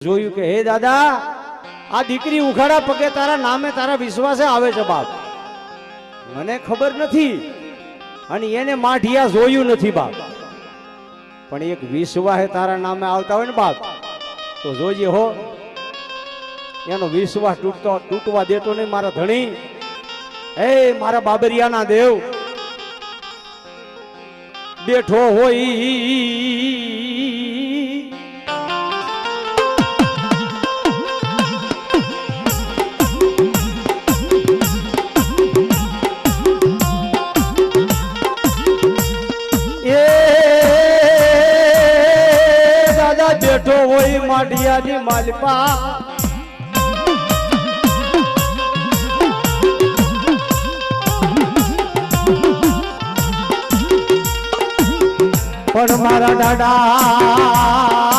જોયું કે હે દાદા આ દીકરી ઉઘાડા પગે તારા નામે તારા વિશ્વાસે આવે છે બાપ, મને ખબર નથી અને એને માઠિયા જોયું નથી બાપ, પણ એક વિશ્વાસે તારા નામે આવતા હોય ને બાપ તો જોજે હો, એનો વિશ્વાસ તૂટવા દેતો નહીં મારા ધણી. એ મારા બાબરિયાના દેવ બેઠો હોય બેઠો હોય માઢિયાની માલપા, પણ મારા દાદા